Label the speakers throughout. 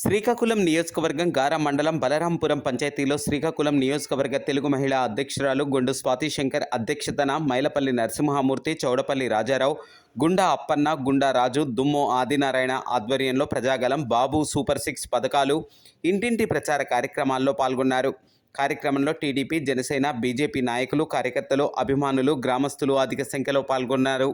Speaker 1: శ్రీకాకుళం నియోజకవర్గం గారా మండలం బలరాంపురం పంచాయతీలో శ్రీకాకుళం నియోజకవర్గ తెలుగు మహిళా అధ్యక్షురాలు గుండు స్వాతి శంకర్ అధ్యక్షతన మైలపల్లి నరసింహమూర్తి, చౌడపల్లి రాజారావు, గుండా అప్పన్న, గుండా రాజు, దుమ్మో ఆదినారాయణ ఆధ్వర్యంలో ప్రజాగలం, బాబు సూపర్ 6 పథకాలు, ఇంటింటి ప్రచార కార్యక్రమాల్లో పాల్గొన్నారు. కార్యక్రమంలో టీడీపీ, జనసేన, బీజేపీ నాయకులు, కార్యకర్తలు, అభిమానులు, గ్రామస్తులు అధిక సంఖ్యలో పాల్గొన్నారు.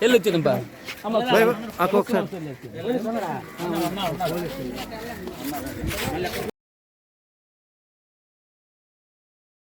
Speaker 2: వెళ్ళొచ్చింది